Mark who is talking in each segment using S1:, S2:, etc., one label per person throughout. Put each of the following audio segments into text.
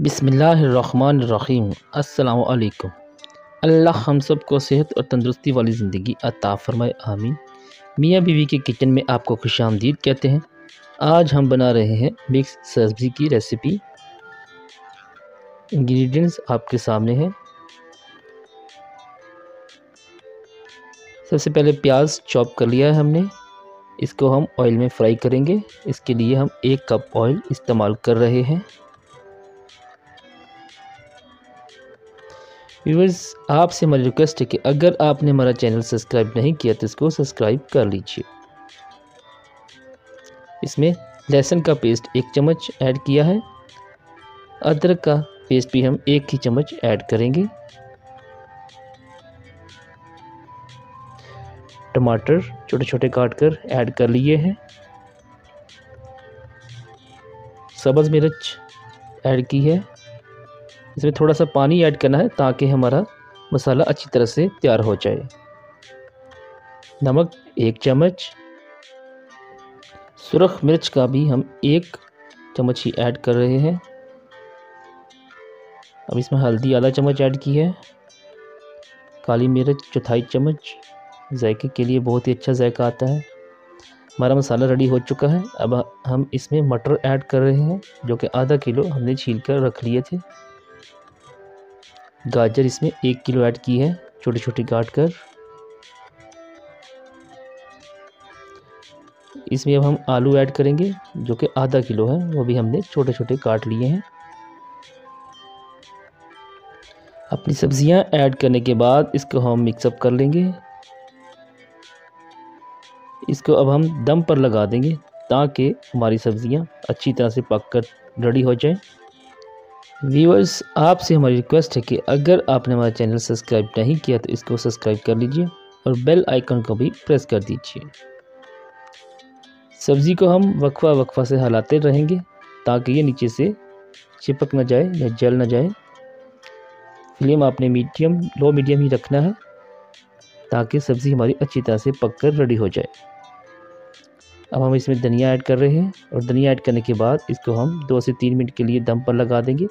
S1: बिस्मिल्लाहिर्रहमानिर्रहीम। अस्सलामु अलैकुम। अल्लाह हम सब को सेहत और तंदुरुस्ती वाली ज़िंदगी अता फ़रमाए, आमीन। मियाँ बीवी के किचन में आपको खुशामदीद कहते हैं। आज हम बना रहे हैं मिक्स सब्ज़ी की रेसिपी। इंग्रेडिएंट्स आपके सामने हैं। सबसे पहले प्याज चॉप कर लिया है हमने, इसको हम ऑयल में फ्राई करेंगे। इसके लिए हम 1 कप ऑयल इस्तेमाल कर रहे हैं। व्यूअर्स, आपसे हमारी रिक्वेस्ट है कि अगर आपने हमारा चैनल सब्सक्राइब नहीं किया तो इसको सब्सक्राइब कर लीजिए। इसमें लहसुन का पेस्ट 1 चम्मच ऐड किया है। अदरक का पेस्ट भी हम 1 ही चम्मच ऐड करेंगे। टमाटर छोटे छोटे काट कर ऐड कर लिए हैं। सब्ज़ मिर्च ऐड की है। इसमें थोड़ा सा पानी ऐड करना है ताकि हमारा मसाला अच्छी तरह से तैयार हो जाए। नमक 1 चम्मच। सुरख मिर्च का भी हम 1 चम्मच ही ऐड कर रहे हैं। अब इसमें हल्दी आधा चम्मच ऐड की है। काली मिर्च चौथाई चम्मच, जायके के लिए बहुत ही अच्छा जायका आता है। हमारा मसाला रेडी हो चुका है। अब हम इसमें मटर ऐड कर रहे हैं, जो कि आधा किलो हमने छील कर रख लिए थे। गाजर इसमें 1 किलो ऐड की है, छोटी छोटी काट कर। इसमें अब हम आलू ऐड करेंगे, जो कि आधा किलो है, वो भी हमने छोटे छोटे काट लिए हैं। अपनी सब्जियां ऐड करने के बाद इसको हम मिक्सअप कर लेंगे। इसको अब हम दम पर लगा देंगे ताकि हमारी सब्जियां अच्छी तरह से पक कर रेडी हो जाएं। व्यूअर्स, आपसे हमारी रिक्वेस्ट है कि अगर आपने हमारा चैनल सब्सक्राइब नहीं किया तो इसको सब्सक्राइब कर लीजिए और बेल आइकन को भी प्रेस कर दीजिए। सब्ज़ी को हम वक्फा वक्फा से हिलाते रहेंगे ताकि ये नीचे से चिपक ना जाए या जल ना जाए। फ्लेम आपने लो मीडियम ही रखना है ताकि सब्ज़ी हमारी अच्छी तरह से पक कर रेडी हो जाए। अब हम इसमें धनिया ऐड कर रहे हैं और धनिया ऐड करने के बाद इसको हम 2 से 3 मिनट के लिए दम पर लगा देंगे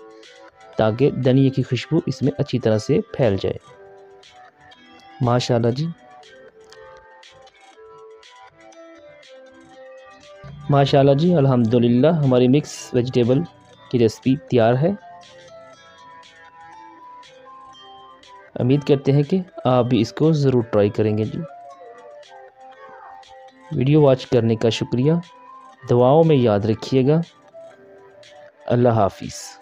S1: ताकि धनिया की खुशबू इसमें अच्छी तरह से फैल जाए। माशाल्लाह जी, माशाल्लाह जी, अल्हम्दुलिल्लाह, हमारी मिक्स वेजिटेबल की रेसिपी तैयार है। उम्मीद करते हैं कि आप भी इसको ज़रूर ट्राई करेंगे जी। वीडियो वॉच करने का शुक्रिया। दुआओं में याद रखिएगा। अल्लाह हाफिज़।